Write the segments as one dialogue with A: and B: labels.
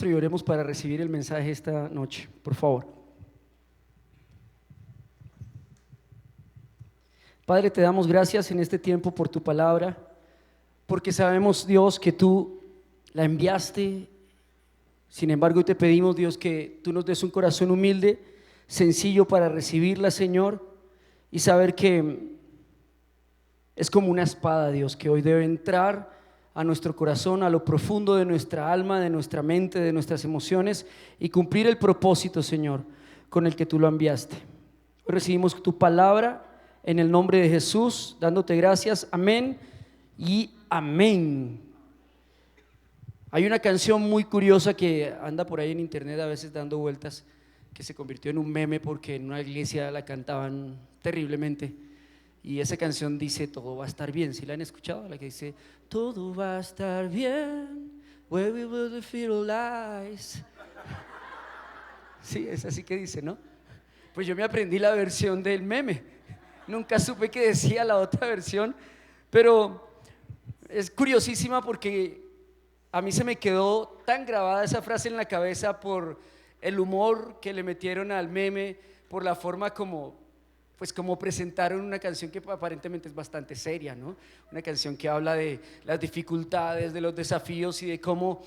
A: Y oremos para recibir el mensaje esta noche, por favor. Padre, te damos gracias en este tiempo por tu palabra, porque sabemos, Dios, que tú la enviaste. Sin embargo, hoy te pedimos, Dios, que tú nos des un corazón humilde, sencillo para recibirla, Señor, y saber que es como una espada, Dios, que hoy debe entrar a nuestro corazón, a lo profundo de nuestra alma, de nuestra mente, de nuestras emociones, y cumplir el propósito, Señor, con el que tú lo enviaste. Hoy recibimos tu palabra en el nombre de Jesús, dándote gracias. Amén y amén. Hay una canción muy curiosa que anda por ahí en internet a veces dando vueltas, que se convirtió en un meme porque en una iglesia la cantaban terriblemente. Y esa canción dice: todo va a estar bien. ¿Sí la han escuchado? La que dice: todo va a estar bien, where we will feel lies. Sí, es así que dice, ¿no? Pues yo me aprendí la versión del meme. Nunca supe qué decía la otra versión, pero es curiosísima porque a mí se me quedó tan grabada esa frase en la cabeza por el humor que le metieron al meme, por la forma como presentaron una canción que aparentemente es bastante seria, ¿no? Una canción que habla de las dificultades, de los desafíos y de cómo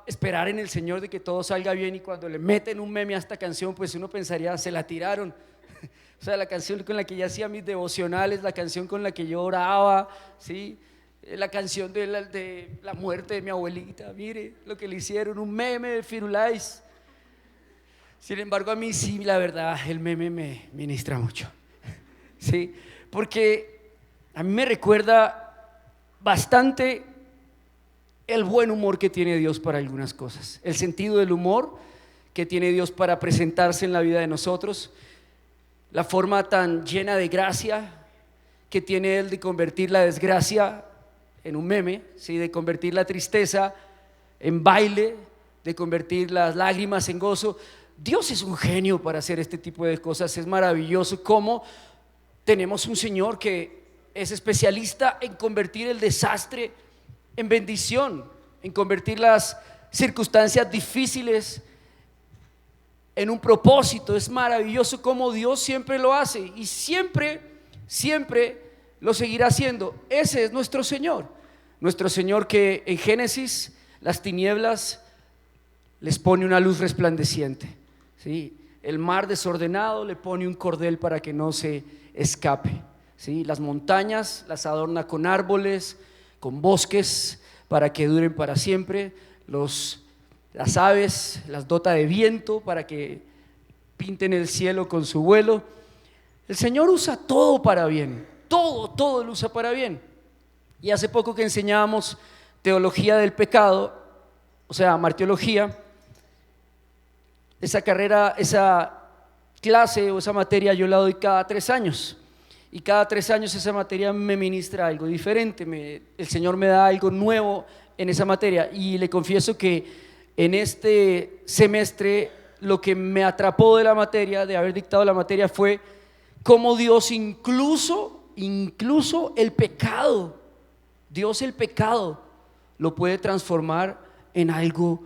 A: esperar en el Señor de que todo salga bien. Y cuando le meten un meme a esta canción, pues uno pensaría, se la tiraron. O sea, la canción con la que yo hacía mis devocionales, la canción con la que yo oraba, ¿sí? La canción de la muerte de mi abuelita, mire lo que le hicieron, un meme de Firulais. Sin embargo, a mí sí, la verdad, el meme me ministra mucho. Sí, porque a mí me recuerda bastante el buen humor que tiene Dios para algunas cosas, el sentido del humor que tiene Dios para presentarse en la vida de nosotros, la forma tan llena de gracia que tiene Él de convertir la desgracia en un meme, ¿sí? De convertir la tristeza en baile, de convertir las lágrimas en gozo. Dios es un genio para hacer este tipo de cosas. Es maravilloso cómo tenemos un Señor que es especialista en convertir el desastre en bendición, en convertir las circunstancias difíciles en un propósito. Es maravilloso cómo Dios siempre lo hace y siempre lo seguirá haciendo. Ese es nuestro Señor que en Génesis las tinieblas les pone una luz resplandeciente, ¿sí? El mar desordenado le pone un cordel para que no se escape, ¿sí? Las montañas las adorna con árboles, con bosques para que duren para siempre. Las aves las dota de viento para que pinten el cielo con su vuelo. El Señor usa todo para bien, todo lo usa para bien. Y hace poco que enseñábamos teología del pecado, o sea, martiología, esa carrera, esa clase o esa materia yo la doy cada 3 años. Y cada 3 años esa materia me ministra algo diferente, el Señor me da algo nuevo en esa materia. Y le confieso que en este semestre lo que me atrapó de la materia, de haber dictado la materia, fue cómo Dios incluso el pecado, Dios el pecado lo puede transformar en algo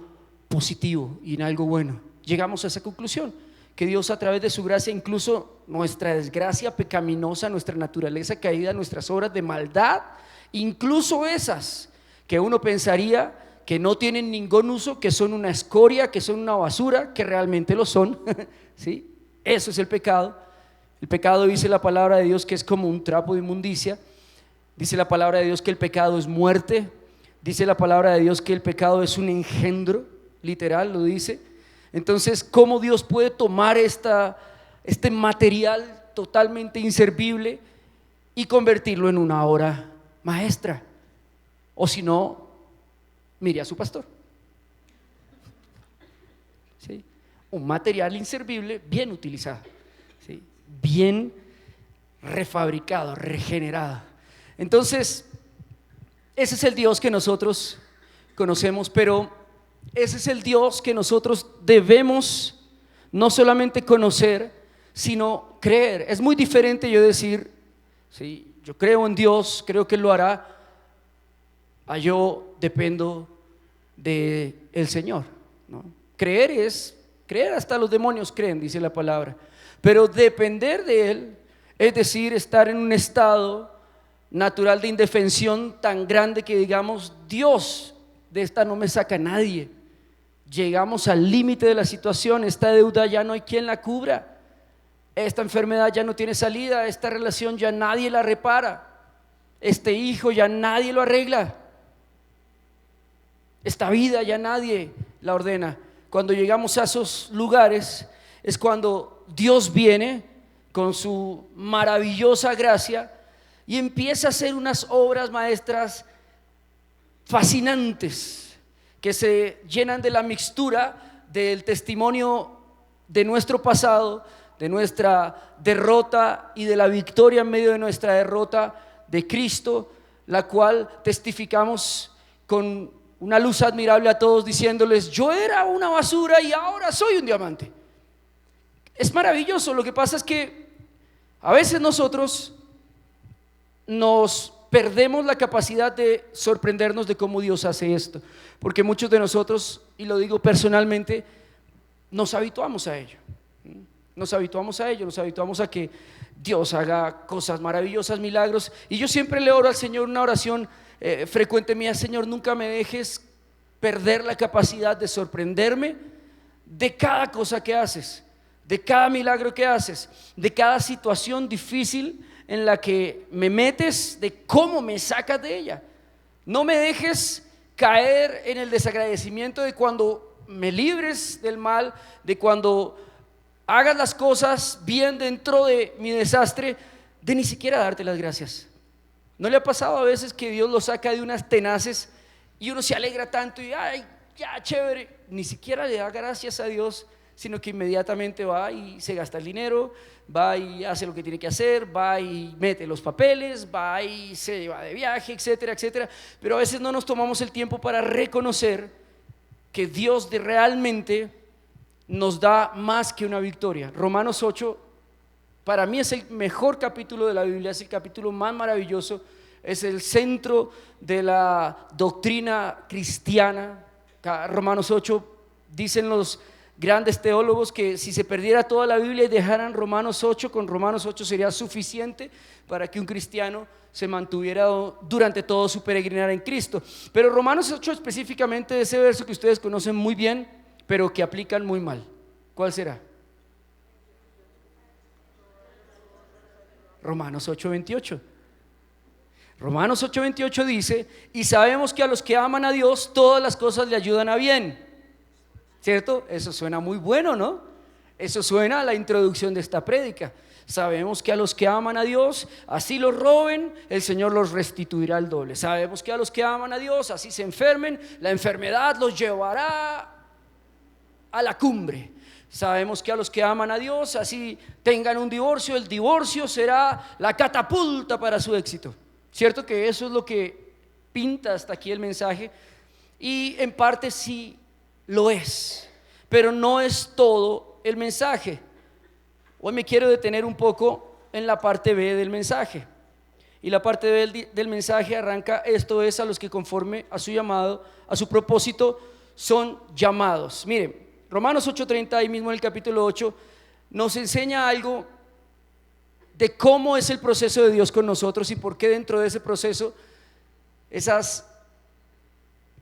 A: positivo y en algo bueno. Llegamos a esa conclusión, que Dios a través de su gracia, incluso nuestra desgracia pecaminosa, nuestra naturaleza caída, nuestras obras de maldad, incluso esas que uno pensaría que no tienen ningún uso, que son una escoria, que son una basura, que realmente lo son, ¿sí? Eso es el pecado. El pecado, dice la palabra de Dios, que es como un trapo de inmundicia. Dice la palabra de Dios que el pecado es muerte. Dice la palabra de Dios que el pecado es un engendro, literal lo dice. Entonces, ¿cómo Dios puede tomar este material totalmente inservible y convertirlo en una obra maestra? O si no, mire a su pastor, ¿sí? Un material inservible bien utilizado, ¿sí? Bien refabricado, regenerado. Entonces, ese es el Dios que nosotros conocemos, pero ese es el Dios que nosotros debemos no solamente conocer, sino creer. Es muy diferente yo decir, ¿sí? Yo creo en Dios, creo que Él lo hará, a yo dependo del Señor. ¿no? Creer, hasta los demonios creen, dice la palabra. Pero depender de Él, es decir, estar en un estado natural de indefensión tan grande que digamos, Dios, de esta no me saca nadie. Llegamos al límite de la situación, esta deuda ya no hay quien la cubra, esta enfermedad ya no tiene salida, esta relación ya nadie la repara, este hijo ya nadie lo arregla, esta vida ya nadie la ordena. Cuando llegamos a esos lugares es cuando Dios viene con su maravillosa gracia y empieza a hacer unas obras maestras fascinantes que se llenan de la mixtura del testimonio de nuestro pasado, de nuestra derrota y de la victoria en medio de nuestra derrota de Cristo, la cual testificamos con una luz admirable a todos, diciéndoles: yo era una basura y ahora soy un diamante. Es maravilloso. Lo que pasa es que a veces nosotros nos perdemos la capacidad de sorprendernos de cómo Dios hace esto, porque muchos de nosotros, y lo digo personalmente, nos habituamos a ello. Nos habituamos a que Dios haga cosas maravillosas, milagros. Y yo siempre le oro al Señor una oración frecuente mía: Señor, nunca me dejes perder la capacidad de sorprenderme de cada cosa que haces, de cada milagro que haces, de cada situación difícil en la que me metes, de cómo me sacas de ella. No me dejes caer en el desagradecimiento de cuando me libres del mal, de cuando hagas las cosas bien dentro de mi desastre, de ni siquiera darte las gracias. ¿No le ha pasado a veces que Dios lo saca de unas tenaces y uno se alegra tanto y ay, ya, chévere? Ni siquiera le da gracias a Dios, sino que inmediatamente va y se gasta el dinero, va y hace lo que tiene que hacer, va y mete los papeles, va y se va de viaje, etcétera, etcétera. Pero a veces no nos tomamos el tiempo para reconocer que Dios realmente nos da más que una victoria. Romanos 8 para mí es el mejor capítulo de la Biblia, es el capítulo más maravilloso, es el centro de la doctrina cristiana. Romanos 8, dicen los grandes teólogos que si se perdiera toda la Biblia y dejaran Romanos 8, con Romanos 8 sería suficiente para que un cristiano se mantuviera durante todo su peregrinar en Cristo. Pero Romanos 8 específicamente, ese verso que ustedes conocen muy bien, pero que aplican muy mal, ¿cuál será? Romanos 8:28. Romanos 8:28 dice: y sabemos que a los que aman a Dios todas las cosas le ayudan a bien. ¿Cierto? Eso suena muy bueno, ¿no? Eso suena a la introducción de esta prédica. Sabemos que a los que aman a Dios, así los roben, el Señor los restituirá al doble. Sabemos que a los que aman a Dios, así se enfermen, la enfermedad los llevará a la cumbre. Sabemos que a los que aman a Dios, así tengan un divorcio, el divorcio será la catapulta para su éxito. ¿Cierto que eso es lo que pinta hasta aquí el mensaje? Y en parte sí lo es, pero no es todo el mensaje. Hoy me quiero detener un poco en la parte B del mensaje. Y la parte B del mensaje arranca: esto es, a los que conforme a su llamado, a su propósito, son llamados. Miren, Romanos 8:30, ahí mismo en el capítulo 8, nos enseña algo de cómo es el proceso de Dios con nosotros y por qué dentro de ese proceso esas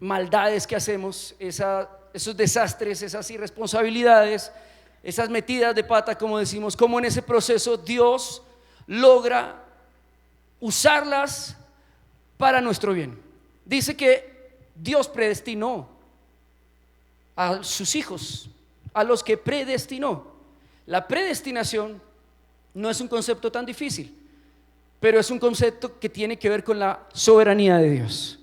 A: maldades que hacemos, esos desastres, esas irresponsabilidades, esas metidas de pata, como decimos, cómo en ese proceso Dios logra usarlas para nuestro bien. Dice que Dios predestinó a sus hijos, a los que predestinó. La predestinación no es un concepto tan difícil, pero es un concepto que tiene que ver con la soberanía de Dios,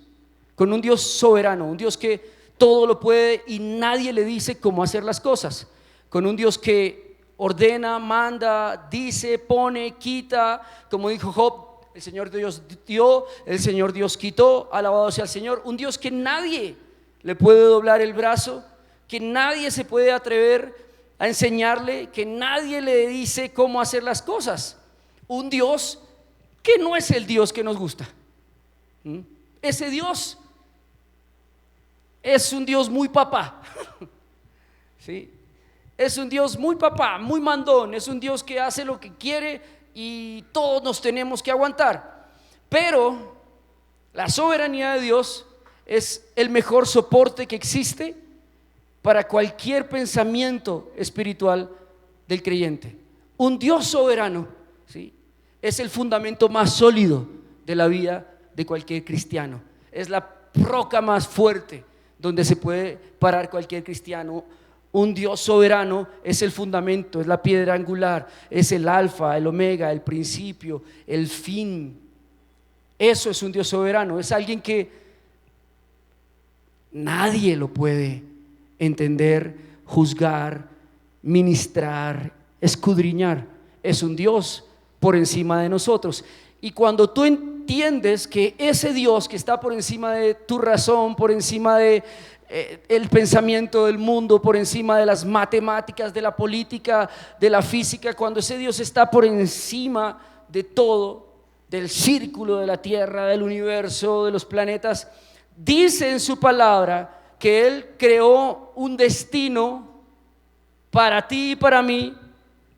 A: con un Dios soberano, un Dios que todo lo puede y nadie le dice cómo hacer las cosas, con un Dios que ordena, manda, dice, pone, quita, como dijo Job: el Señor Dios dio, el Señor Dios quitó, alabado sea el Señor. Un Dios que nadie le puede doblar el brazo, que nadie se puede atrever a enseñarle, que nadie le dice cómo hacer las cosas. Un Dios que no es el Dios que nos gusta. Ese Dios es un Dios muy papá. ¿sí? Es un Dios muy papá, muy mandón, es un Dios que hace lo que quiere y todos nos tenemos que aguantar. Pero la soberanía de Dios es el mejor soporte que existe para cualquier pensamiento espiritual del creyente. Un Dios soberano, ¿sí?, es el fundamento más sólido de la vida de cualquier cristiano. Es la roca más fuerte donde se puede parar cualquier cristiano. Un Dios soberano es el fundamento, es la piedra angular, es el alfa, el omega, el principio, el fin. Eso es un Dios soberano, es alguien que nadie lo puede entender, juzgar, ministrar, escudriñar. Es un Dios por encima de nosotros. Y cuando tú entiendes que ese Dios que está por encima de tu razón, por encima de el pensamiento del mundo, por encima de las matemáticas, de la política, de la física, cuando ese Dios está por encima de todo, del círculo de la tierra, del universo, de los planetas, dice en su palabra que Él creó un destino para ti y para mí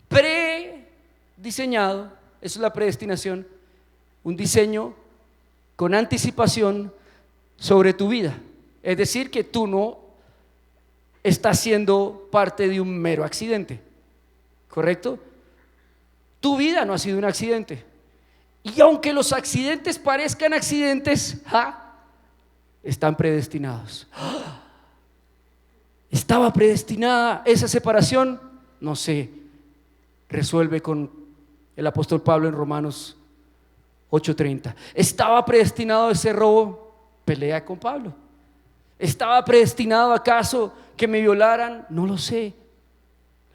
A: prediseñado. Eso es la predestinación, un diseño con anticipación sobre tu vida. Es decir, que tú no estás siendo parte de un mero accidente, ¿correcto? Tu vida no ha sido un accidente. Y aunque los accidentes parezcan accidentes, están predestinados. ¿Estaba predestinada esa separación? No sé, resuelve con el apóstol Pablo en Romanos 8:30. ¿Estaba predestinado ese robo? Pelea con Pablo. ¿Estaba predestinado acaso que me violaran? No lo sé,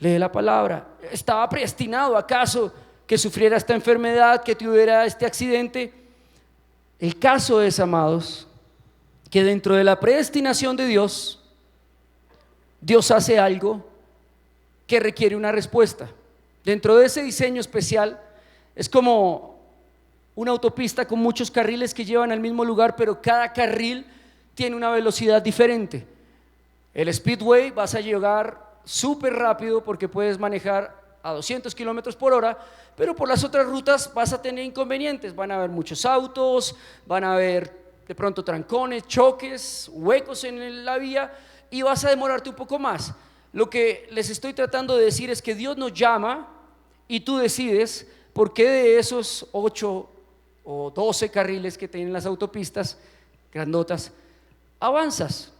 A: lee la palabra. ¿Estaba predestinado acaso que sufriera esta enfermedad, que tuviera este accidente? El caso es, amados, que dentro de la predestinación de Dios, Dios hace algo que requiere una respuesta. Dentro de ese diseño especial es como una autopista con muchos carriles que llevan al mismo lugar, pero cada carril tiene una velocidad diferente. El speedway vas a llegar súper rápido porque puedes manejar a 200 kilómetros por hora, pero por las otras rutas vas a tener inconvenientes. Van a haber muchos autos, van a haber de pronto trancones, choques, huecos en la vía y vas a demorarte un poco más. Lo que les estoy tratando de decir es que Dios nos llama y tú decides por qué de esos 8 o 12 carriles que tienen las autopistas grandotas avanzas,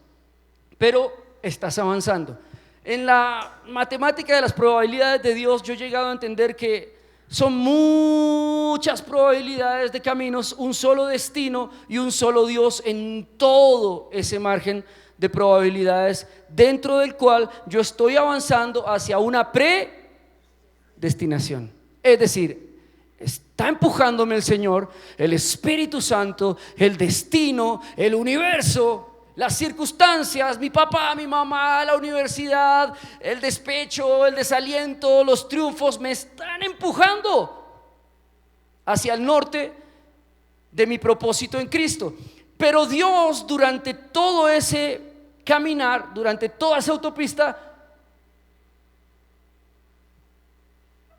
A: pero estás avanzando. En la matemática de las probabilidades de Dios yo he llegado a entender que son muchas probabilidades de caminos, un solo destino y un solo Dios en todo ese margen de probabilidades, dentro del cual yo estoy avanzando hacia una predestinación. Es decir, está empujándome el Señor, el Espíritu Santo, el destino, el universo, las circunstancias, mi papá, mi mamá, la universidad, el despecho, el desaliento, los triunfos me están empujando hacia el norte de mi propósito en Cristo. Pero Dios, durante todo ese caminar, durante toda esa autopista,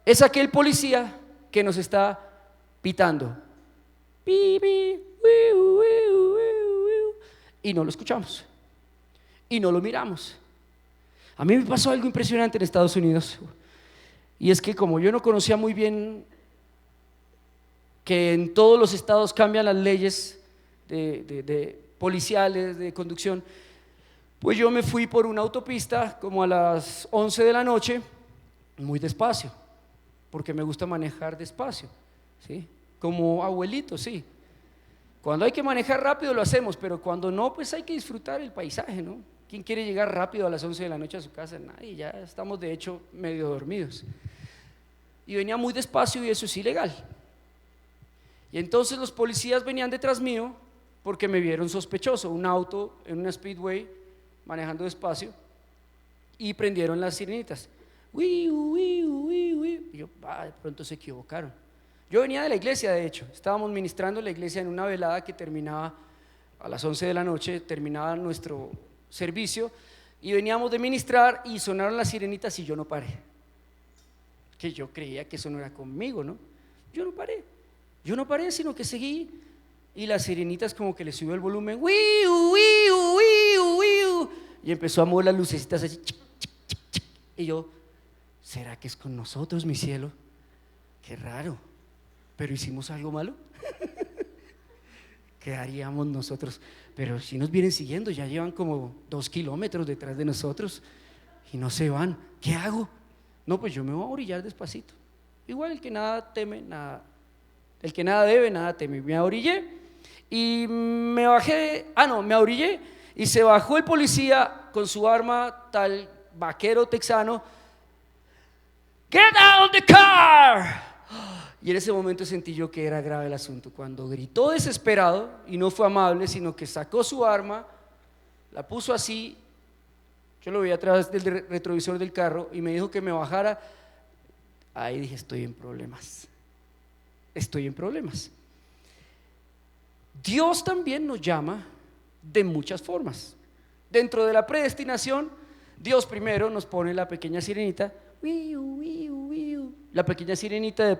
A: es aquel policía que nos está pitando y no lo escuchamos y no lo miramos. A mí me pasó algo impresionante en Estados Unidos, y es que como yo no conocía muy bien que en todos los estados cambian las leyes de policiales, de conducción, pues yo me fui por una autopista como a las 11 de la noche, muy despacio, porque me gusta manejar despacio, ¿sí? Como abuelito, sí. Cuando hay que manejar rápido lo hacemos, pero cuando no, pues hay que disfrutar el paisaje, ¿no? ¿Quién quiere llegar rápido a las 11 de la noche a su casa? Nadie, ya estamos de hecho medio dormidos. Y venía muy despacio y eso es ilegal. Y entonces los policías venían detrás mío porque me vieron sospechoso, un auto en una speedway manejando despacio, y prendieron las sirenitas. Y yo, de pronto se equivocaron. Yo venía de la iglesia, de hecho, estábamos ministrando en la iglesia en una velada que terminaba a las 11 de la noche, terminaba nuestro servicio, y veníamos de ministrar y sonaron las sirenitas y yo no paré, que yo creía que eso no era conmigo, ¿no? Yo no paré, sino que seguí, y las sirenitas como que le subió el volumen, wiu, wiu, wiu, wiu, y empezó a mover las lucecitas así, chic, chic, chic, chic. Y yo, ¿será que es con nosotros, mi cielo? Qué raro, pero hicimos algo malo. ¿Qué haríamos nosotros? Pero si nos vienen siguiendo, ya llevan como 2 kilómetros detrás de nosotros y no se van. ¿Qué hago? No, pues yo me voy a orillar despacito. Igual el que nada teme, nada. El que nada debe, nada teme. Me orillé y me bajé. Me orillé y se bajó el policía con su arma, tal vaquero texano. Get out of the car. Y en ese momento sentí yo que era grave el asunto, cuando gritó desesperado y no fue amable, sino que sacó su arma, la puso así, yo lo vi a través del retrovisor del carro y me dijo que me bajara. Ahí dije, estoy en problemas. Dios también nos llama de muchas formas. Dentro de la predestinación, Dios primero nos pone la pequeña sirenita. La pequeña sirenita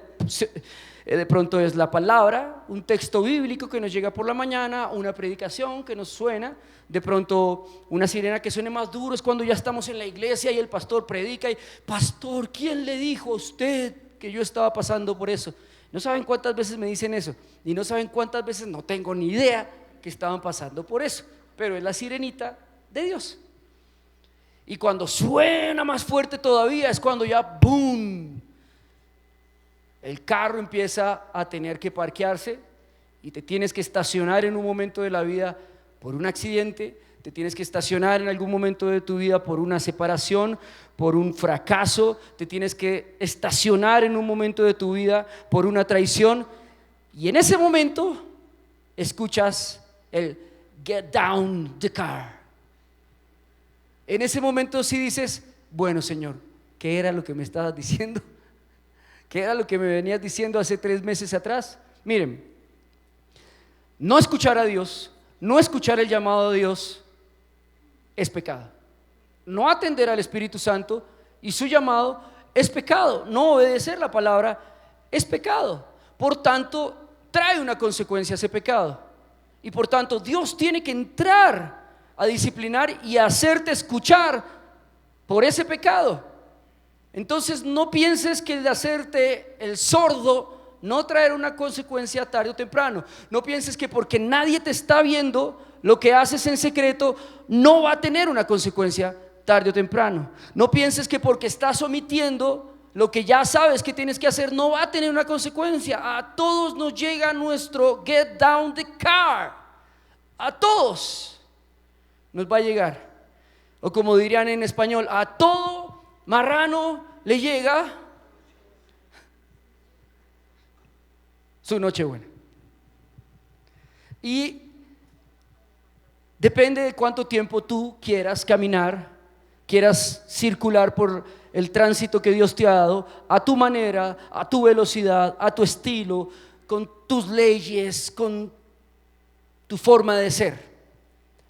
A: de pronto es la palabra, un texto bíblico que nos llega por la mañana, una predicación que nos suena. De pronto una sirena que suene más duro es cuando ya estamos en la iglesia y el pastor predica y, pastor, ¿quién le dijo a usted que yo estaba pasando por eso? No saben cuántas veces me dicen eso, y no saben cuántas veces no tengo ni idea que estaban pasando por eso, pero es la sirenita de Dios. Y cuando suena más fuerte todavía es cuando ya ¡boom! El carro empieza a tener que parquearse y te tienes que estacionar en un momento de la vida por un accidente, te tienes que estacionar en algún momento de tu vida por una separación, por un fracaso, te tienes que estacionar en un momento de tu vida por una traición, y en ese momento escuchas el get down the car. En ese momento sí dices, bueno, Señor, ¿qué era lo que me estabas diciendo? ¿Qué era lo que me venías diciendo hace 3 meses atrás? Miren, no escuchar a Dios, no escuchar el llamado de Dios es pecado. No atender al Espíritu Santo y su llamado es pecado. No obedecer la palabra es pecado. Por tanto, trae una consecuencia ese pecado. Y por tanto, Dios tiene que entrar a disciplinar y a hacerte escuchar por ese pecado. Entonces no pienses que el de hacerte el sordo no traerá una consecuencia tarde o temprano. No pienses que porque nadie te está viendo lo que haces en secreto no va a tener una consecuencia tarde o temprano. No pienses que porque estás omitiendo lo que ya sabes que tienes que hacer no va a tener una consecuencia. A todos nos llega nuestro get down the car. A todos nos va a llegar. O como dirían en español, a todo marrano le llega su Nochebuena. Y depende de cuánto tiempo tú quieras caminar, quieras circular por el tránsito que Dios te ha dado, a tu manera, a tu velocidad, a tu estilo, con tus leyes, con tu forma de ser.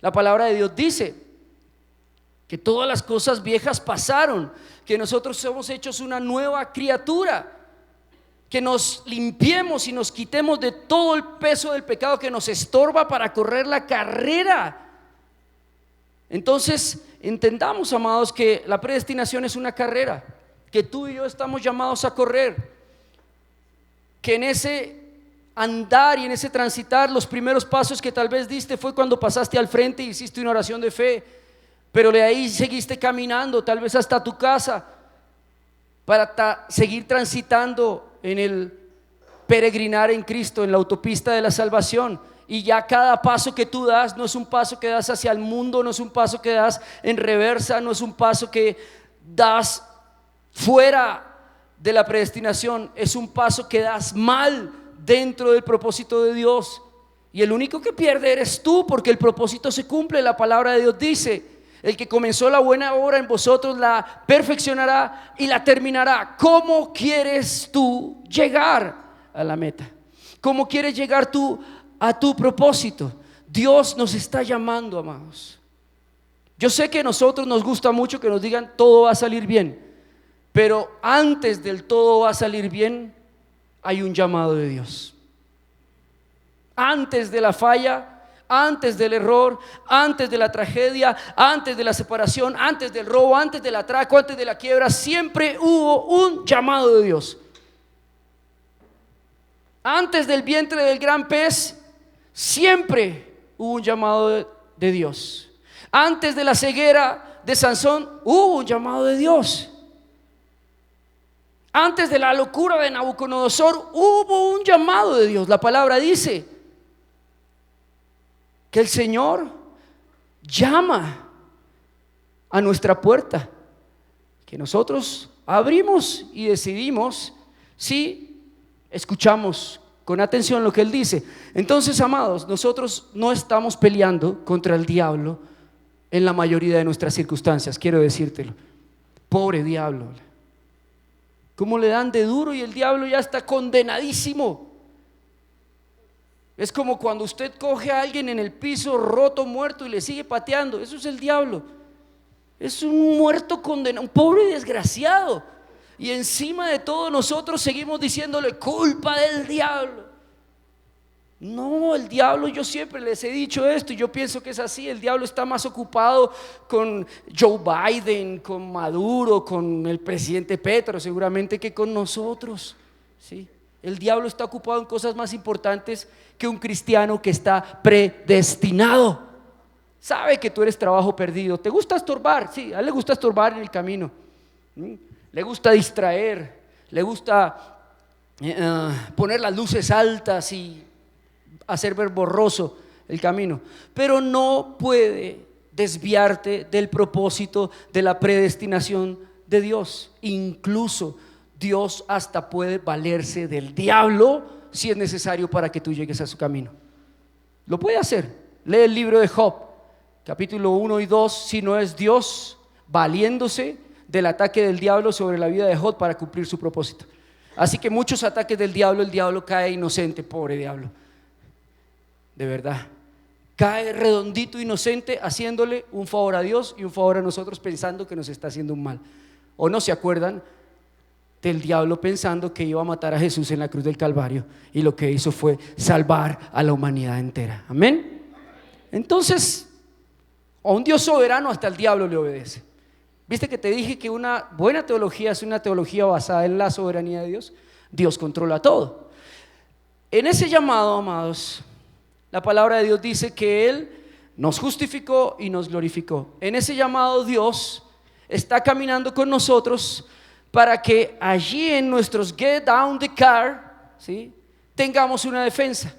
A: La palabra de Dios dice que todas las cosas viejas pasaron, que nosotros somos hechos una nueva criatura, que nos limpiemos y nos quitemos de todo el peso del pecado que nos estorba para correr la carrera. Entonces entendamos, amados, que la predestinación es una carrera que tú y yo estamos llamados a correr, que en ese andar y en ese transitar, los primeros pasos que tal vez diste fue cuando pasaste al frente y hiciste una oración de fe, pero de ahí seguiste caminando, tal vez hasta tu casa, para seguir transitando en el peregrinar en Cristo, en la autopista de la salvación. Y ya cada paso que tú das no es un paso que das hacia el mundo, no es un paso que das en reversa, no es un paso que das fuera de la predestinación, es un paso que das mal dentro del propósito de Dios, y el único que pierde eres tú, porque el propósito se cumple. La palabra de Dios dice: el que comenzó la buena obra en vosotros la perfeccionará y la terminará. ¿Cómo quieres tú llegar a la meta? ¿Cómo quieres llegar tú a tu propósito? Dios nos está llamando, amados, Yo sé que a nosotros nos gusta mucho que nos digan todo va a salir bien, pero antes del todo va a salir bien hay un llamado de Dios. Antes de la falla, antes del error, antes de la tragedia, antes de la separación, antes del robo, antes del atraco, antes de la quiebra, siempre hubo un llamado de Dios. Antes del vientre del gran pez, siempre hubo un llamado de Dios. Antes de la ceguera de Sansón, hubo un llamado de Dios. Antes de la locura de Nabucodonosor, hubo un llamado de Dios. La palabra dice que el Señor llama a nuestra puerta, que nosotros abrimos y decidimos si escuchamos con atención lo que Él dice. Entonces, amados, nosotros no estamos peleando contra el diablo en la mayoría de nuestras circunstancias, quiero decírtelo. Pobre diablo, cómo le dan de duro y el diablo ya está condenadísimo. Es como cuando usted coge a alguien en el piso roto, muerto y le sigue pateando. Eso es el diablo. Es un muerto condenado, un pobre desgraciado. Y encima de todo nosotros seguimos diciéndole culpa del diablo. No, el diablo, yo siempre les he dicho esto y yo pienso que es así. El diablo está más ocupado con Joe Biden, con Maduro, con el presidente Petro seguramente, que con nosotros, ¿sí? El diablo está ocupado en cosas más importantes que un cristiano que está predestinado. Sabe que tú eres trabajo perdido. ¿Te gusta estorbar? Sí, a él le gusta estorbar en el camino. Le gusta distraer, le gusta poner las luces altas y hacer ver borroso el camino, pero no puede desviarte del propósito de la predestinación de Dios. Incluso Dios hasta puede valerse del diablo si es necesario para que tú llegues a su camino. Lo puede hacer. Lee el libro de Job, capítulo 1 y 2. Si no es Dios valiéndose del ataque del diablo sobre la vida de Job para cumplir su propósito. Así que muchos ataques del diablo, el diablo cae inocente, pobre diablo. De verdad, cae redondito, inocente, haciéndole un favor a Dios y un favor a nosotros, pensando que nos está haciendo un mal. ¿O no se acuerdan del diablo pensando que iba a matar a Jesús en la cruz del Calvario? Y lo que hizo fue salvar a la humanidad entera. Amén. Entonces, a un Dios soberano hasta el diablo le obedece. ¿Viste que te dije que una buena teología es una teología basada en la soberanía de Dios? Dios controla todo. En ese llamado, amados, la palabra de Dios dice que Él nos justificó y nos glorificó. En ese llamado Dios está caminando con nosotros para que allí en nuestros get down the car, ¿sí?, tengamos una defensa.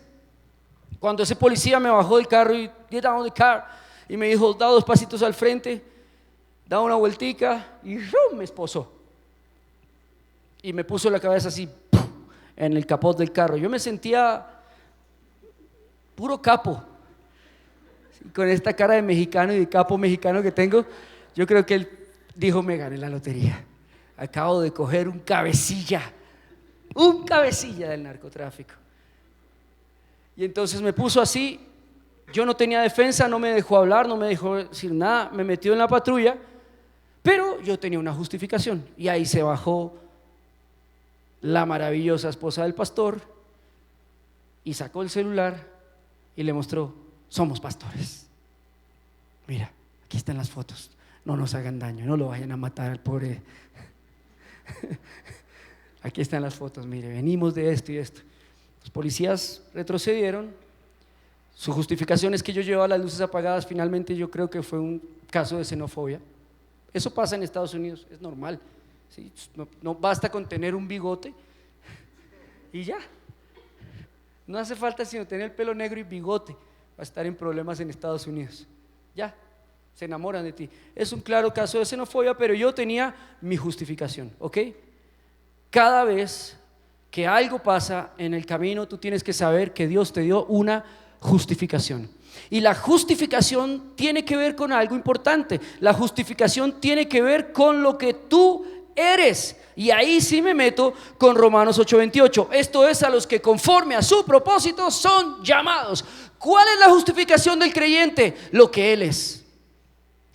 A: Cuando ese policía me bajó del carro y get down the car y me dijo da 2 pasitos al frente, da una vueltica y me esposó y me puso la cabeza así en el capot del carro. Yo me sentía puro capo, con esta cara de mexicano y de capo mexicano que tengo. Yo creo que él dijo me gané la lotería, acabo de coger un cabecilla del narcotráfico. Y entonces me puso así. Yo no tenía defensa, no me dejó hablar, no me dejó decir nada, me metió en la patrulla, pero yo tenía una justificación. Y ahí se bajó la maravillosa esposa del pastor y sacó el celular y le mostró, somos pastores. Mira, aquí están las fotos. No nos hagan daño, no lo vayan a matar al pobre. Aquí están las fotos, mire, venimos de esto y esto. Los policías retrocedieron. Su justificación es que yo llevaba las luces apagadas. Finalmente yo creo que fue un caso de xenofobia. Eso pasa en Estados Unidos, es normal, ¿sí? No basta con tener un bigote y ya. No hace falta sino tener el pelo negro y bigote para estar en problemas en Estados Unidos. Ya, se enamoran de ti. Es un claro caso de xenofobia, pero yo tenía mi justificación, ¿ok? Cada vez que algo pasa en el camino, tú tienes que saber que Dios te dio una justificación. Y la justificación tiene que ver con algo importante. La justificación tiene que ver con lo que tú eres. Y ahí sí me meto con Romanos 8:28. Esto es, a los que conforme a su propósito son llamados. ¿Cuál es la justificación del creyente? Lo que él es.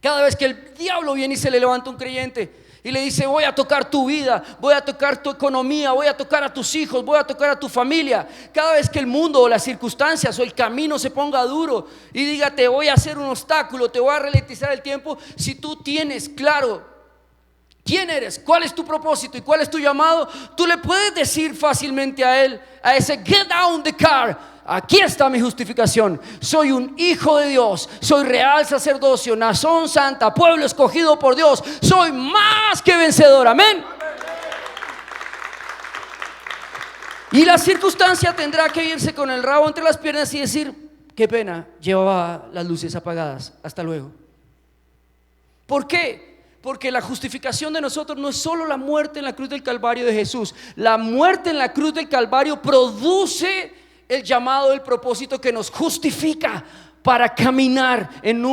A: Cada vez que el diablo viene y se le levanta un creyente y le dice: voy a tocar tu vida, voy a tocar tu economía, voy a tocar a tus hijos, voy a tocar a tu familia. Cada vez que el mundo o las circunstancias o el camino se ponga duro y diga: te voy a hacer un obstáculo, te voy a ralentizar el tiempo, si tú tienes claro quién eres, cuál es tu propósito y cuál es tu llamado, tú le puedes decir fácilmente a él, a ese: get down the car. Aquí está mi justificación. Soy un hijo de Dios, soy real sacerdocio, nación santa, pueblo escogido por Dios. Soy más que vencedor. Amén. Y la circunstancia tendrá que irse con el rabo entre las piernas y decir: qué pena, llevaba las luces apagadas, hasta luego. ¿Por qué? Porque la justificación de nosotros no es solo la muerte en la cruz del Calvario de Jesús. La muerte en la cruz del Calvario produce el llamado, el propósito que nos justifica para caminar en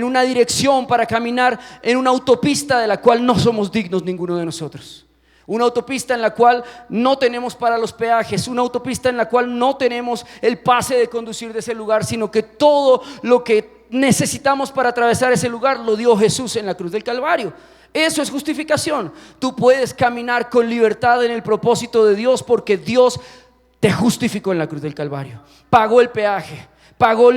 A: una dirección, para caminar en una autopista de la cual no somos dignos ninguno de nosotros. Una autopista en la cual no tenemos para los peajes, una autopista en la cual no tenemos el pase de conducir de ese lugar, sino que todo lo que necesitamos para atravesar ese lugar lo dio Jesús en la cruz del Calvario. Eso es justificación. Tú puedes caminar con libertad en el propósito de Dios porque Dios te justificó en la cruz del Calvario. Pagó el peaje, pagó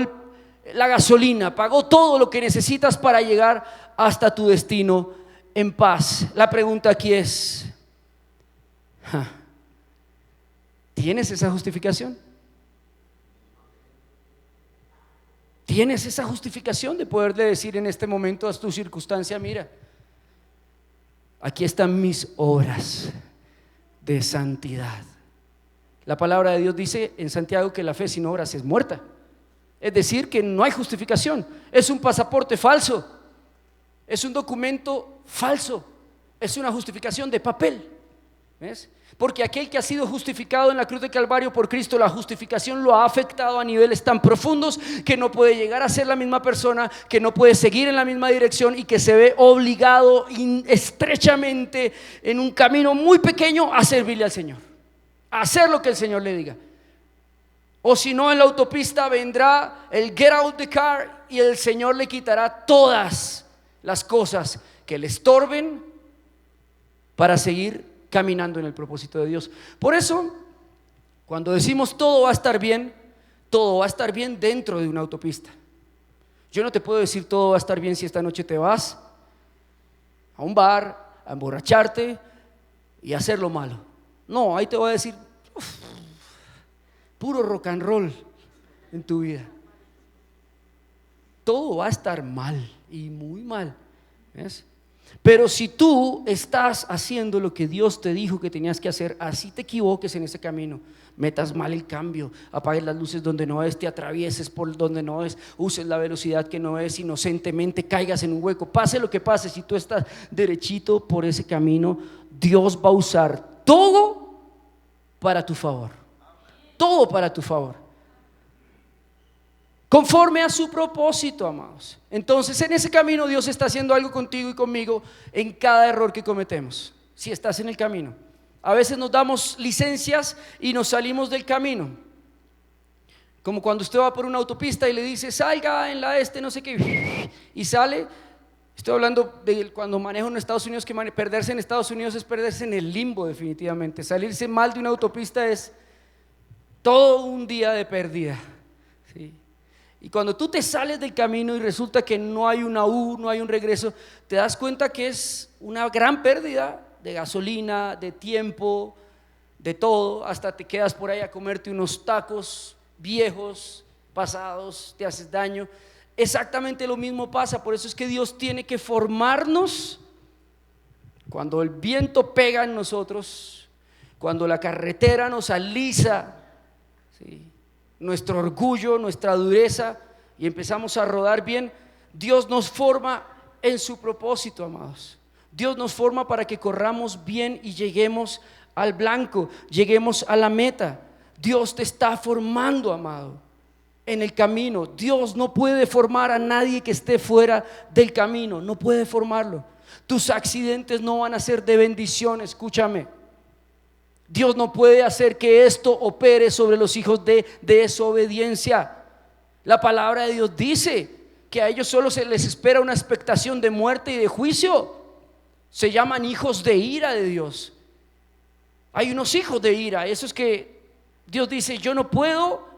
A: la gasolina, pagó todo lo que necesitas para llegar hasta tu destino en paz. La pregunta aquí es: ¿tienes esa justificación? ¿Tienes esa justificación de poderle decir en este momento a tu circunstancia: mira, aquí están mis obras de santidad? La palabra de Dios dice en Santiago que la fe sin obras es muerta. Es decir, que no hay justificación. Es un pasaporte falso, es un documento falso, es una justificación de papel. ¿Ves? Porque aquel que ha sido justificado en la cruz de Calvario por Cristo, la justificación lo ha afectado a niveles tan profundos que no puede llegar a ser la misma persona, que no puede seguir en la misma dirección y que se ve obligado estrechamente en un camino muy pequeño a servirle al Señor, a hacer lo que el Señor le diga. O si no, en la autopista vendrá el get out the car y el Señor le quitará todas las cosas que le estorben para seguir caminando en el propósito de Dios. Por eso, cuando decimos todo va a estar bien, todo va a estar bien dentro de una autopista. Yo no te puedo decir todo va a estar bien si esta noche te vas a un bar a emborracharte y a hacer lo malo. No, ahí te voy a decir: puro rock and roll en tu vida. Todo va a estar mal y muy mal. ¿Ves? Pero si tú estás haciendo lo que Dios te dijo que tenías que hacer, así te equivoques en ese camino, metas mal el cambio, apagues las luces donde no es, te atravieses por donde no es, uses la velocidad que no es, inocentemente caigas en un hueco, pase lo que pase, si tú estás derechito por ese camino, Dios va a usar todo para tu favor. Todo para tu favor, conforme a su propósito, amados. Entonces, en ese camino Dios está haciendo algo contigo y conmigo en cada error que cometemos. Si estás en el camino, a veces nos damos licencias y nos salimos del camino. Como cuando usted va por una autopista y le dice: salga en la no sé qué, y sale. Estoy hablando de cuando manejo en Estados Unidos, que perderse en Estados Unidos es perderse en el limbo definitivamente. Salirse mal de una autopista es todo un día de pérdida, ¿sí? Y cuando tú te sales del camino y resulta que no hay una U, no hay un regreso, te das cuenta que es una gran pérdida de gasolina, de tiempo, de todo. Hasta te quedas por ahí a comerte unos tacos viejos, pasados, te haces daño. Exactamente lo mismo pasa. Por eso es que Dios tiene que formarnos cuando el viento pega en nosotros, cuando la carretera nos alisa, ¿sí?, nuestro orgullo, nuestra dureza, y empezamos a rodar bien. Dios nos forma en su propósito, amados. Dios nos forma para que corramos bien y lleguemos al blanco, lleguemos a la meta. Dios te está formando, amado, en el camino. Dios no puede formar a nadie que esté fuera del camino, no puede formarlo. Tus accidentes no van a ser de bendición, escúchame. Dios no puede hacer que esto opere sobre los hijos de desobediencia. La palabra de Dios dice que a ellos solo se les espera una expectación de muerte y de juicio. Se llaman hijos de ira de Dios. Hay unos hijos de ira, eso es que Dios dice: yo no puedo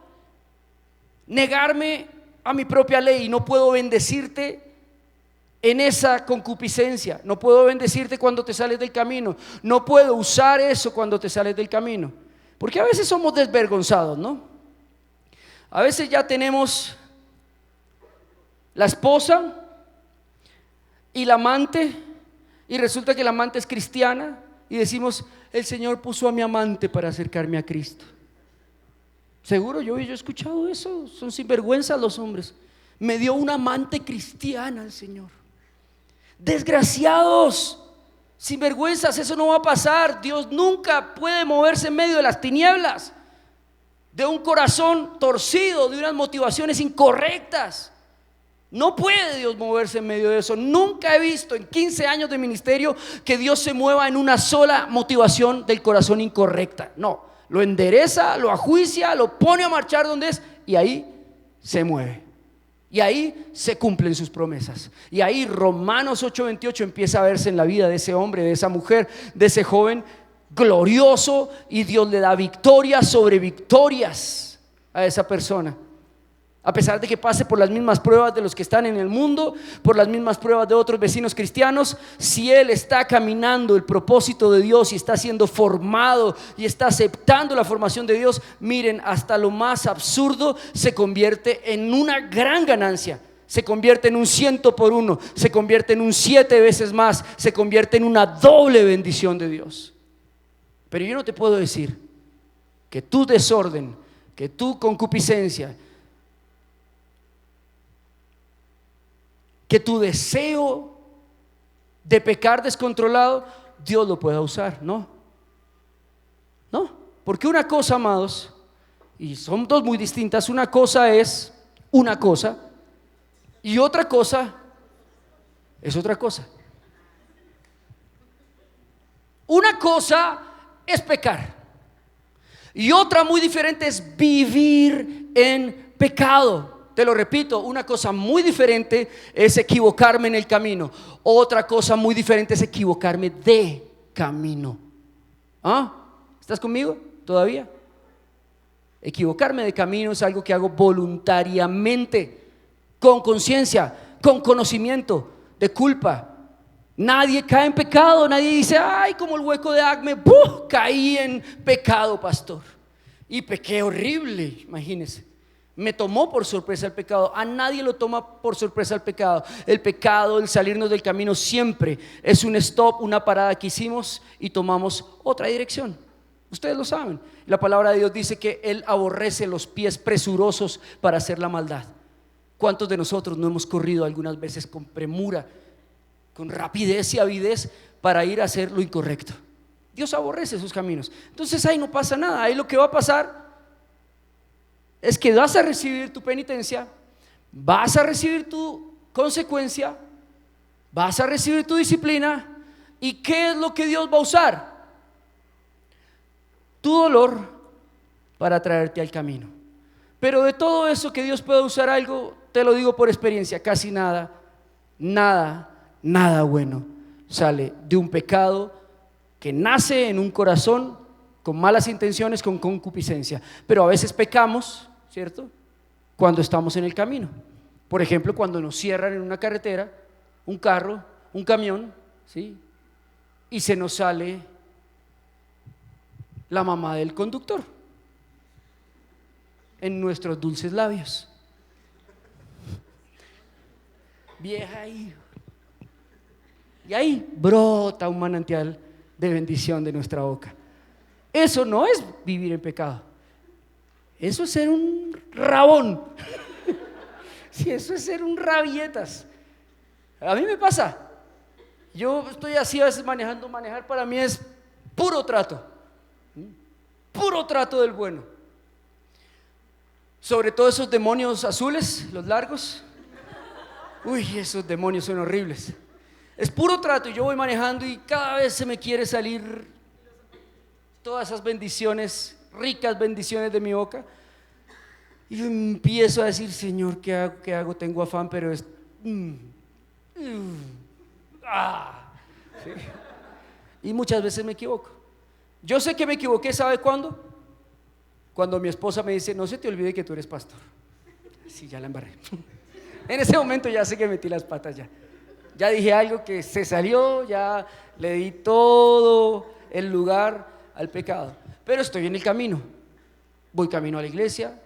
A: negarme a mi propia ley, no puedo bendecirte en esa concupiscencia, no puedo bendecirte cuando te sales del camino, no puedo usar eso cuando te sales del camino, porque a veces somos desvergonzados, ¿no? A veces ya tenemos la esposa y la amante, y resulta que la amante es cristiana, y decimos: el Señor puso a mi amante para acercarme a Cristo. Seguro, yo he escuchado eso. Son sinvergüenzas los hombres. Me dio una amante cristiana el Señor. Desgraciados, sinvergüenzas, eso no va a pasar. Dios nunca puede moverse en medio de las tinieblas, de un corazón torcido, de unas motivaciones incorrectas. No puede Dios moverse en medio de eso. Nunca he visto en 15 años de ministerio que Dios se mueva en una sola motivación del corazón incorrecta. No, lo endereza, lo ajuicia, lo pone a marchar donde es, y ahí se mueve. Y ahí se cumplen sus promesas. Y ahí Romanos 8:28 empieza a verse en la vida de ese hombre, de esa mujer, de ese joven glorioso, y Dios le da victorias sobre victorias a esa persona. A pesar de que pase por las mismas pruebas de los que están en el mundo, por las mismas pruebas de otros vecinos cristianos, si él está caminando el propósito de Dios y está siendo formado y está aceptando la formación de Dios, miren, hasta lo más absurdo se convierte en una gran ganancia. Se convierte en un 100 por 1, se convierte en un 7 veces más, se convierte en una doble bendición de Dios. Pero yo no te puedo decir que tu desorden, que tu concupiscencia, que tu deseo de pecar descontrolado, Dios lo pueda usar. No, porque una cosa, amados, y son dos muy distintas. Una cosa es una cosa y otra cosa es otra cosa. Una cosa es pecar y otra muy diferente es vivir en pecado. Te lo repito, una cosa muy diferente es equivocarme en el camino. Otra cosa muy diferente es equivocarme de camino. ¿Estás conmigo todavía? Equivocarme de camino es algo que hago voluntariamente, con conciencia, con conocimiento de culpa. Nadie cae en pecado, nadie dice: ay, como el hueco de Acme, ¡buh! Caí en pecado, pastor, y pequé horrible. Imagínese. Me tomó por sorpresa el pecado. A nadie lo toma por sorpresa el pecado. El pecado, el salirnos del camino, siempre es un stop, una parada que hicimos y tomamos otra dirección. Ustedes lo saben. La palabra de Dios dice que Él aborrece los pies presurosos para hacer la maldad. ¿Cuántos de nosotros no hemos corrido algunas veces con premura, con rapidez y avidez para ir a hacer lo incorrecto? Dios aborrece esos caminos. Entonces ahí no pasa nada. Ahí lo que va a pasar es que vas a recibir tu penitencia, vas a recibir tu consecuencia, vas a recibir tu disciplina. ¿Y qué es lo que Dios va a usar? Tu dolor para traerte al camino. Pero de todo eso que Dios puede usar algo, te lo digo por experiencia, casi nada bueno sale de un pecado que nace en un corazón con malas intenciones, con concupiscencia. Pero a veces pecamos, ¿cierto?, cuando estamos en el camino. Por ejemplo, cuando nos cierran en una carretera, un carro, un camión, ¿sí?, y se nos sale la mamá del conductor en nuestros dulces labios. Vieja hija. Y ahí brota un manantial de bendición de nuestra boca. Eso no es vivir en pecado. Eso es ser un rabón. Sí, eso es ser un rabietas. A mí me pasa. Yo estoy así a veces manejando. Manejar para mí es puro trato. Puro trato del bueno. Sobre todo esos demonios azules, los largos. Uy, esos demonios son horribles. Es puro trato y yo voy manejando y cada vez se me quiere salir todas esas bendiciones, ricas bendiciones de mi boca. Y yo empiezo a decir, Señor, ¿qué hago? ¿Qué hago? Tengo afán, pero es... ¿sí? Y muchas veces me equivoco. Yo sé que me equivoqué, ¿sabe cuándo? Cuando mi esposa me dice, no se te olvide que tú eres pastor. Sí, ya la embarré. En ese momento ya sé que metí las patas ya. Ya dije algo que se salió, ya le di todo el lugar al pecado. Pero estoy en el camino. Voy camino a la iglesia,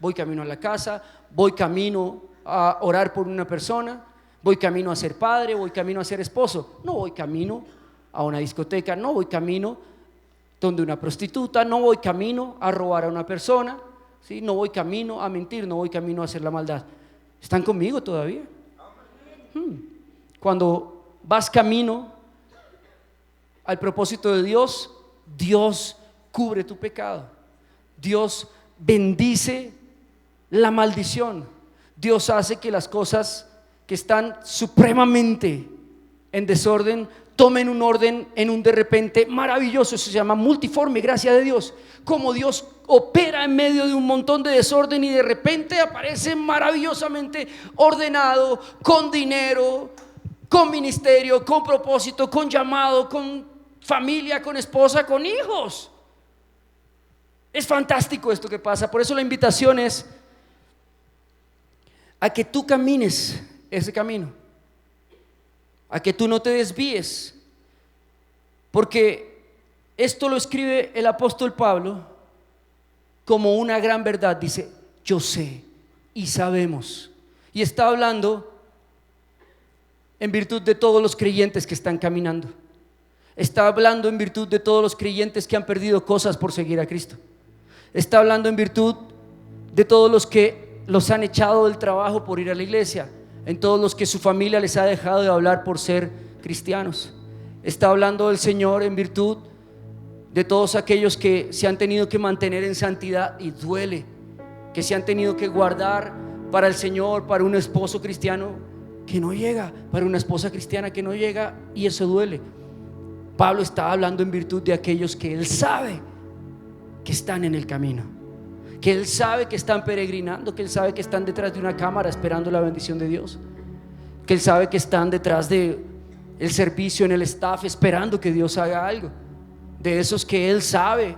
A: voy camino a la casa, voy camino a orar por una persona, voy camino a ser padre, voy camino a ser esposo. No voy camino a una discoteca, no voy camino donde una prostituta, no voy camino a robar a una persona, ¿sí? No voy camino a mentir, no voy camino a hacer la maldad. ¿Están conmigo todavía? Cuando vas camino al propósito de Dios, Dios cubre tu pecado, Dios bendice la maldición, Dios hace que las cosas que están supremamente en desorden tomen un orden en un de repente maravilloso. Eso se llama multiforme, gracia de Dios. Como Dios opera en medio de un montón de desorden y de repente aparece maravillosamente ordenado, con dinero, con ministerio, con propósito, con llamado, con familia, con esposa, con hijos. Es fantástico esto que pasa. Por eso la invitación es a que tú camines ese camino, a que tú no te desvíes, porque esto lo escribe el apóstol Pablo como una gran verdad. Dice, yo sé y sabemos, y está hablando en virtud de todos los creyentes que están caminando, está hablando en virtud de todos los creyentes que han perdido cosas por seguir a Cristo, está hablando en virtud de todos los que los han echado del trabajo por ir a la iglesia, en todos los que su familia les ha dejado de hablar por ser cristianos. Está hablando del Señor en virtud de todos aquellos que se han tenido que mantener en santidad y duele, que se han tenido que guardar para el Señor, para un esposo cristiano que no llega, para una esposa cristiana que no llega, y eso duele. Pablo está hablando en virtud de aquellos que él sabe que están en el camino, que él sabe que están peregrinando, que él sabe que están detrás de una cámara esperando la bendición de Dios, que él sabe que están detrás de el servicio en el staff esperando que Dios haga algo, de esos que él sabe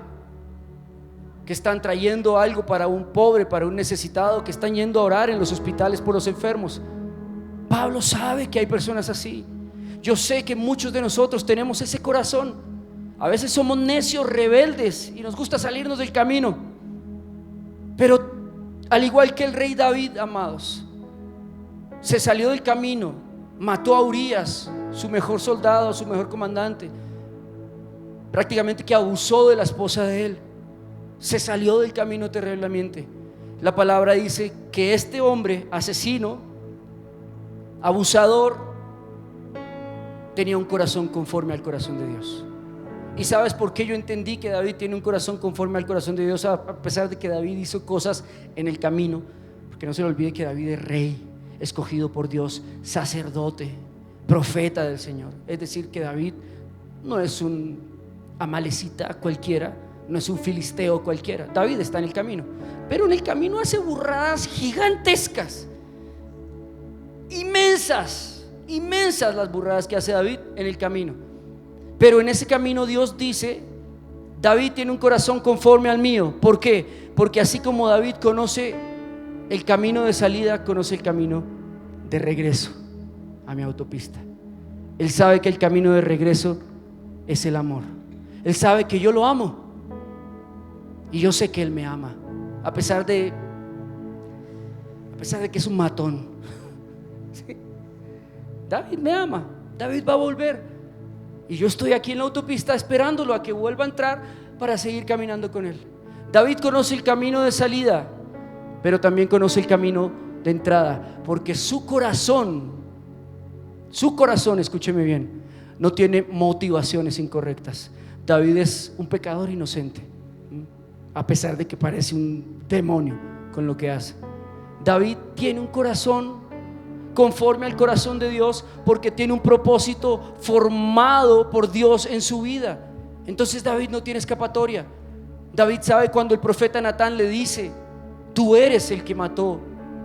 A: que están trayendo algo para un pobre, para un necesitado, que están yendo a orar en los hospitales por los enfermos. Pablo sabe que hay personas así. Yo sé que muchos de nosotros tenemos ese corazón. A veces somos necios, rebeldes, y nos gusta salirnos del camino. Pero al igual que el rey David, amados, se salió del camino, mató a Urías, su mejor soldado, su mejor comandante, prácticamente que abusó de la esposa de él, se salió del camino terriblemente. La palabra dice que este hombre asesino, abusador, tenía un corazón conforme al corazón de Dios. ¿Y sabes por qué yo entendí que David tiene un corazón conforme al corazón de Dios? A pesar de que David hizo cosas en el camino, porque no se le olvide que David es rey, escogido por Dios, sacerdote, profeta del Señor. Es decir, que David no es un amalecita cualquiera, no es un filisteo cualquiera. David está en el camino, pero en el camino hace burradas gigantescas, inmensas las burradas que hace David en el camino. Pero en ese camino Dios dice, David tiene un corazón conforme al mío. ¿Por qué? Porque así como David conoce el camino de salida, conoce el camino de regreso a mi autopista. Él sabe que el camino de regreso es el amor. Él sabe que yo lo amo y yo sé que Él me ama, a pesar de que es un matón. ¿Sí? David me ama, David va a volver. Y yo estoy aquí en la autopista esperándolo a que vuelva a entrar para seguir caminando con él. David conoce el camino de salida, pero también conoce el camino de entrada, porque su corazón, escúcheme bien, no tiene motivaciones incorrectas. David es un pecador inocente, a pesar de que parece un demonio con lo que hace. David tiene un corazón conforme al corazón de Dios, porque tiene un propósito formado por Dios en su vida. Entonces David no tiene escapatoria. David sabe cuando el profeta Natán le dice Tú eres el que mató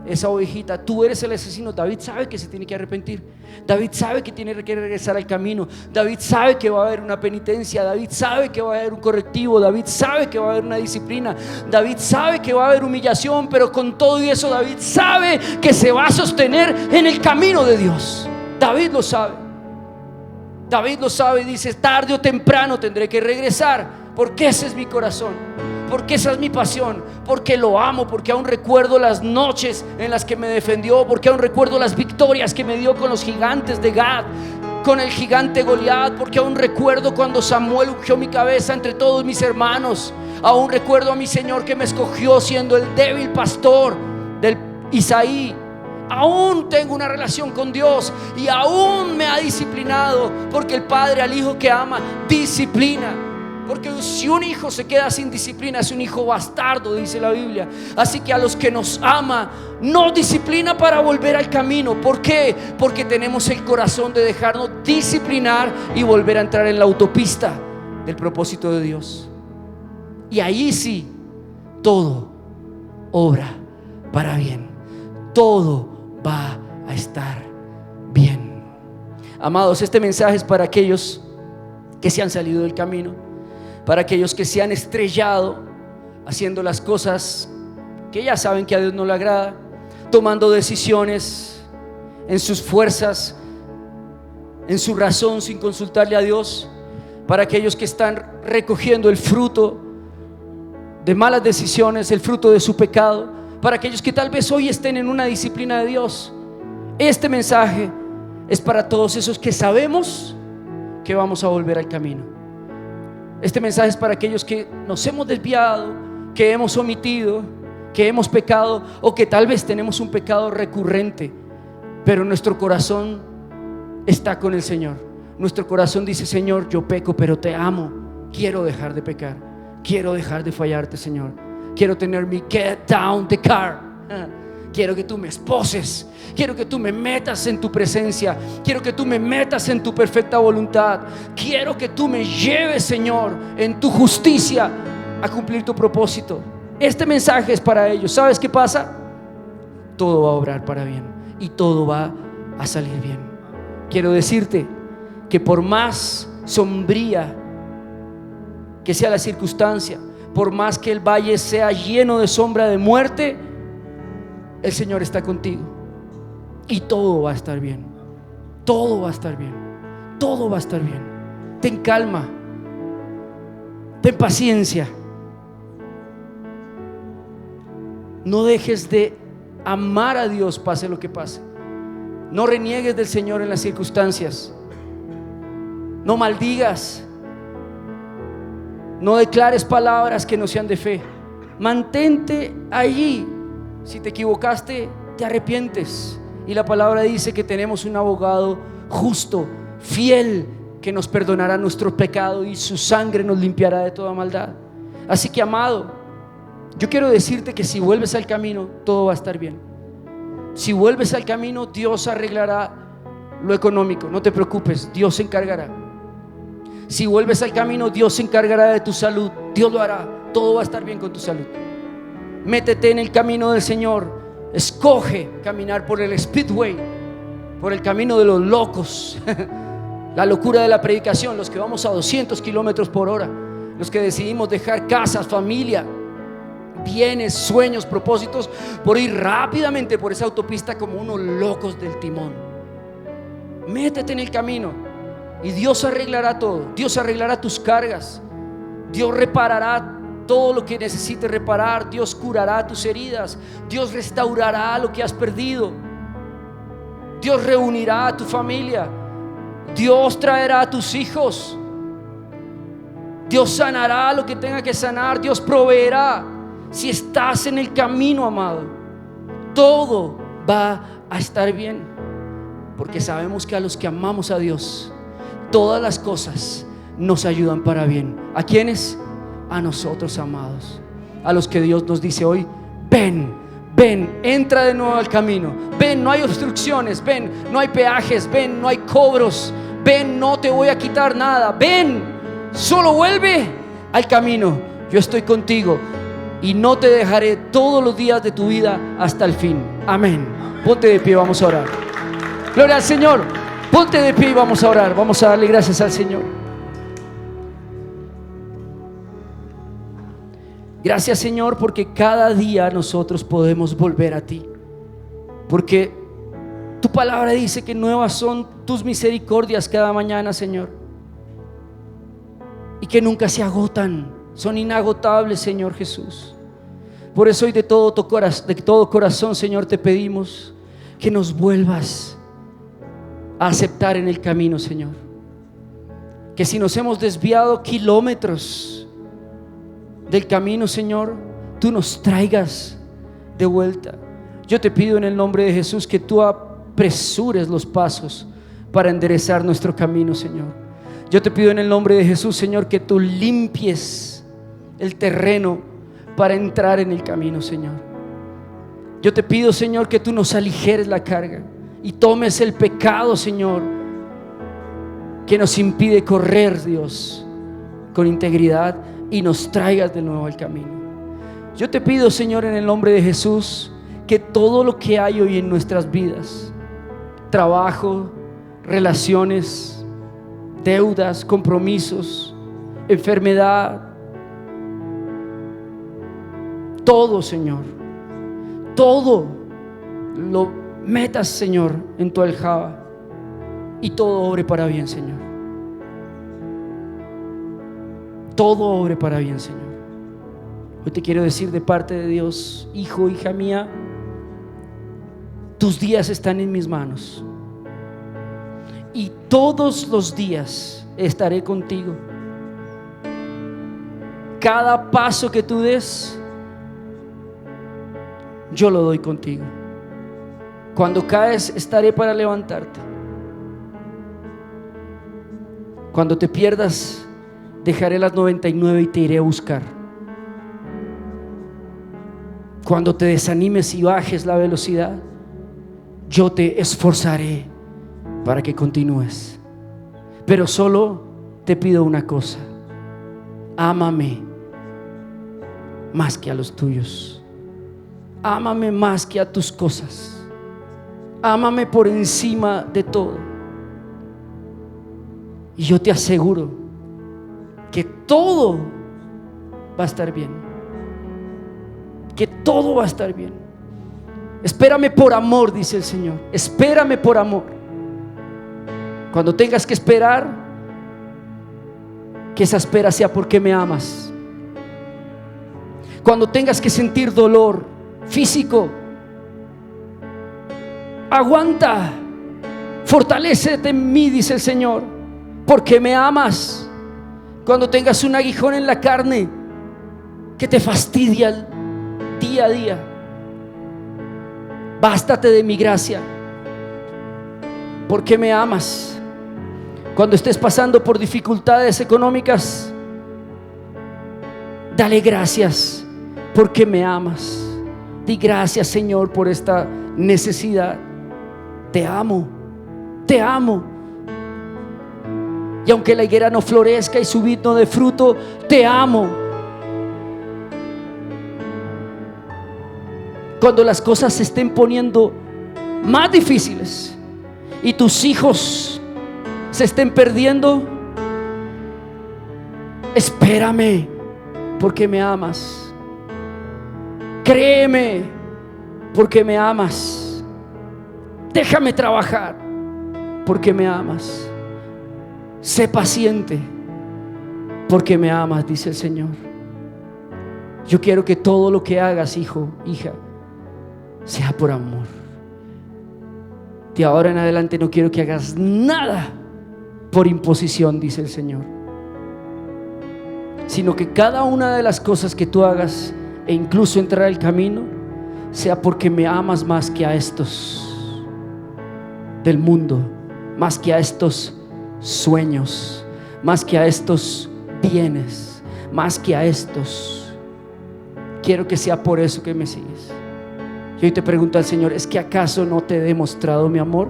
A: esa ovejita, tú eres el asesino. David sabe que se tiene que arrepentir. David sabe que tiene que regresar al camino. David sabe que va a haber una penitencia. David sabe que va a haber un correctivo. David sabe que va a haber una disciplina. David sabe que va a haber humillación. Pero con todo y eso, David sabe que se va a sostener en el camino de Dios. David lo sabe. David lo sabe y dice: tarde o temprano tendré que regresar, porque ese es mi corazón, porque esa es mi pasión, porque lo amo, porque aún recuerdo las noches en las que me defendió, porque aún recuerdo las victorias que me dio con los gigantes de Gad, con el gigante Goliat, porque aún recuerdo cuando Samuel ungió mi cabeza entre todos mis hermanos. Aún recuerdo a mi Señor que me escogió siendo el débil pastor del Isaí. Aún tengo una relación con Dios y aún me ha disciplinado, porque el padre al hijo que ama disciplina. Porque si un hijo se queda sin disciplina, es un hijo bastardo, dice la Biblia. Así que a los que nos ama, nos disciplina para volver al camino. ¿Por qué? Porque tenemos el corazón de dejarnos disciplinar y volver a entrar en la autopista del propósito de Dios. Y ahí sí, todo obra para bien. Todo va a estar bien. Amados, este mensaje es para aquellos que se han salido del camino, para aquellos que se han estrellado haciendo las cosas que ya saben que a Dios no le agrada, tomando decisiones en sus fuerzas, en su razón, sin consultarle a Dios. Para aquellos que están recogiendo el fruto de malas decisiones, el fruto de su pecado. Para aquellos que tal vez hoy estén en una disciplina de Dios. Este mensaje es para todos esos que sabemos que vamos a volver al camino. Este mensaje es para aquellos que nos hemos desviado, que hemos omitido, que hemos pecado, o que tal vez tenemos un pecado recurrente, pero nuestro corazón está con el Señor. Nuestro corazón dice: Señor, yo peco, pero te amo. Quiero dejar de pecar, quiero dejar de fallarte, Señor. Quiero tener mi get down the car. Quiero que tú me esposes. Quiero que tú me metas en tu presencia. Quiero que tú me metas en tu perfecta voluntad. Quiero que tú me lleves, Señor, en tu justicia a cumplir tu propósito. Este mensaje es para ellos. ¿Sabes qué pasa? Todo va a obrar para bien y todo va a salir bien. Quiero decirte que por más sombría que sea la circunstancia, por más que el valle sea lleno de sombra de muerte, el Señor está contigo y todo va a estar bien. Todo va a estar bien. Todo va a estar bien. Ten calma, ten paciencia. No dejes de amar a Dios, pase lo que pase. No reniegues del Señor en las circunstancias. No maldigas. No declares palabras que no sean de fe. Mantente allí. Si te equivocaste, te arrepientes. Y la palabra dice que tenemos un abogado justo, fiel, que nos perdonará nuestro pecado y su sangre nos limpiará de toda maldad. Así que, amado, yo quiero decirte que si vuelves al camino, todo va a estar bien. Si vuelves al camino, Dios arreglará lo económico. No te preocupes, Dios se encargará. Si vuelves al camino, Dios se encargará de tu salud. Dios lo hará. Todo va a estar bien con tu salud. Métete en el camino del Señor. Escoge caminar por el speedway, por el camino de los locos. La locura de la predicación. Los que vamos a 200 kilómetros por hora. Los que decidimos dejar casas, familia, bienes, sueños, propósitos, por ir rápidamente por esa autopista como unos locos del timón. Métete en el camino y Dios arreglará todo. Dios arreglará tus cargas. Dios reparará todo lo que necesites reparar. Dios curará tus heridas. Dios restaurará lo que has perdido. Dios reunirá a tu familia. Dios traerá a tus hijos. Dios sanará lo que tenga que sanar. Dios proveerá. Si estás en el camino, amado, todo va a estar bien, porque sabemos que a los que amamos a Dios, todas las cosas nos ayudan para bien. ¿A quiénes? A nosotros, amados. A los que Dios nos dice hoy: ven, ven, entra de nuevo al camino. Ven, no hay obstrucciones. Ven, no hay peajes. Ven, no hay cobros. Ven, no te voy a quitar nada. Ven, solo vuelve al camino. Yo estoy contigo. y no te dejaré todos los días de tu vida hasta el fin. Amén. Ponte de pie, vamos a orar. Gloria al Señor. Ponte de pie y vamos a orar. Vamos a darle gracias al Señor. Gracias, Señor, porque cada día nosotros podemos volver a ti. Porque tu palabra dice que nuevas son tus misericordias cada mañana, Señor, y que nunca se agotan, son inagotables, Señor Jesús. Por eso hoy de todo corazón, Señor, te pedimos que nos vuelvas a aceptar en el camino, Señor. Que si nos hemos desviado kilómetros del camino, Señor, tú nos traigas de vuelta. Yo te pido en el nombre de Jesús que tú apresures los pasos para enderezar nuestro camino, Señor. Yo te pido en el nombre de Jesús, Señor, que tú limpies el terreno para entrar en el camino, Señor. Yo te pido, Señor, que tú nos aligeres la carga y tomes el pecado, Señor, que nos impide correr, Dios, con integridad, y nos traigas de nuevo al camino. Yo te pido, Señor, en el nombre de Jesús, que todo lo que hay hoy en nuestras vidas, trabajo, relaciones, deudas, compromisos, enfermedad, todo, Señor, todo lo metas, Señor, en tu aljaba y todo obre para bien, Señor. Todo obre para bien, Señor. Hoy te quiero decir de parte de Dios: hijo, hija mía, tus días están en mis manos y todos los días estaré contigo. Cada paso que tú des, yo lo doy contigo. Cuando caes, estaré para levantarte. Cuando te pierdas, dejaré las 99 y te iré a buscar. Cuando te desanimes y bajes la velocidad, yo te esforzaré para que continúes. Pero solo te pido una cosa: ámame más que a los tuyos. Ámame más que a tus cosas. Ámame por encima de todo. Y yo te aseguro que todo va a estar bien. Que todo va a estar bien. Espérame por amor, dice el Señor. Espérame por amor. Cuando tengas que esperar, que esa espera sea porque me amas. Cuando tengas que sentir dolor físico, aguanta, fortalécete en mí, dice el Señor, porque me amas. Cuando tengas un aguijón en la carne que te fastidia día a día, bástate de mi gracia, porque me amas. Cuando estés pasando por dificultades económicas, dale gracias, porque me amas. Di gracias, Señor, por esta necesidad. Te amo, te amo. Y aunque la higuera no florezca y su vid no dé fruto, te amo. Cuando las cosas se estén poniendo más difíciles y tus hijos se estén perdiendo, espérame, porque me amas. Créeme, porque me amas. Déjame trabajar, porque me amas. Sé paciente, porque me amas, dice el Señor. Yo quiero que todo lo que hagas, hijo, hija, sea por amor. De ahora en adelante no quiero que hagas nada por imposición, dice el Señor, sino que cada una de las cosas que tú hagas, e incluso entrar al camino, sea porque me amas más que a estos del mundo, más que a estos sueños, más que a estos bienes, más que a estos. Quiero que sea por eso que me sigues. Y hoy te pregunto al Señor: ¿es que acaso no te he demostrado mi amor?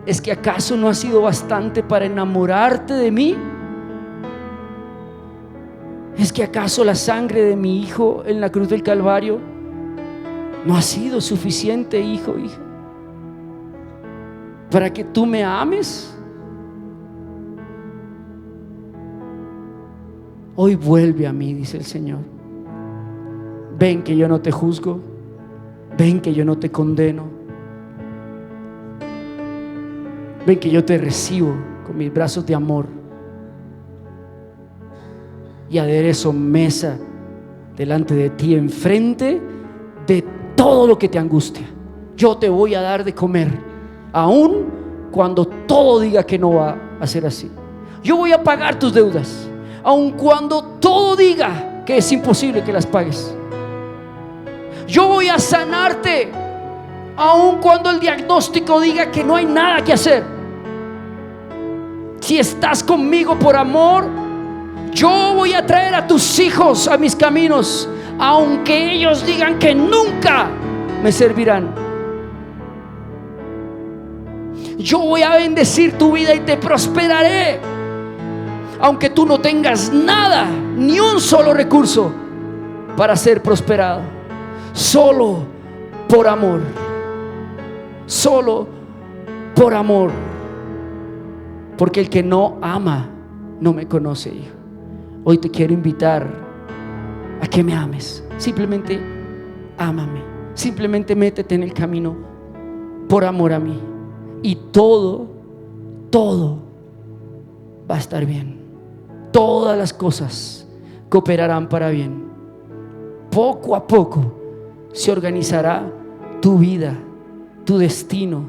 A: ¿Es que acaso no ha sido bastante para enamorarte de mí? ¿Es que acaso la sangre de mi hijo en la cruz del Calvario no ha sido suficiente, hijo, hija, para que tú me ames? Hoy vuelve a mí, dice el Señor. Ven que yo no te juzgo, ven que yo no te condeno, ven que yo te recibo con mis brazos de amor y aderezo mesa delante de ti, enfrente de todo lo que te angustia. Yo te voy a dar de comer, aun cuando todo diga que no va a ser así. Yo voy a pagar tus deudas, aun cuando todo diga que es imposible que las pagues. Yo voy a sanarte, aun cuando el diagnóstico diga que no hay nada que hacer. Si estás conmigo por amor, yo voy a traer a tus hijos a mis caminos, aunque ellos digan que nunca me servirán. Yo voy a bendecir tu vida y te prosperaré, aunque tú no tengas nada, ni un solo recurso para ser prosperado. Solo por amor, solo por amor, porque el que no ama no me conoce, hijo. Hoy te quiero invitar a que me ames. Simplemente ámame, simplemente métete en el camino por amor a mí, y todo va a estar bien. Todas las cosas cooperarán para bien. Poco a poco se organizará tu vida, tu destino.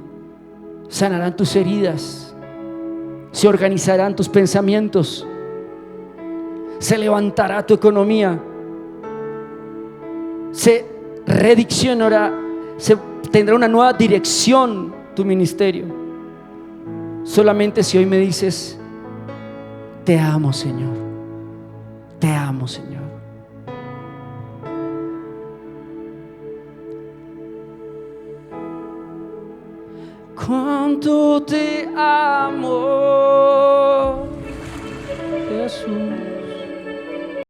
A: Sanarán tus heridas, se organizarán tus pensamientos, se levantará tu economía, se rediccionará, se tendrá una nueva dirección tu ministerio. Solamente si hoy me dices: te amo, Señor, te amo, Señor. Cuánto te amo,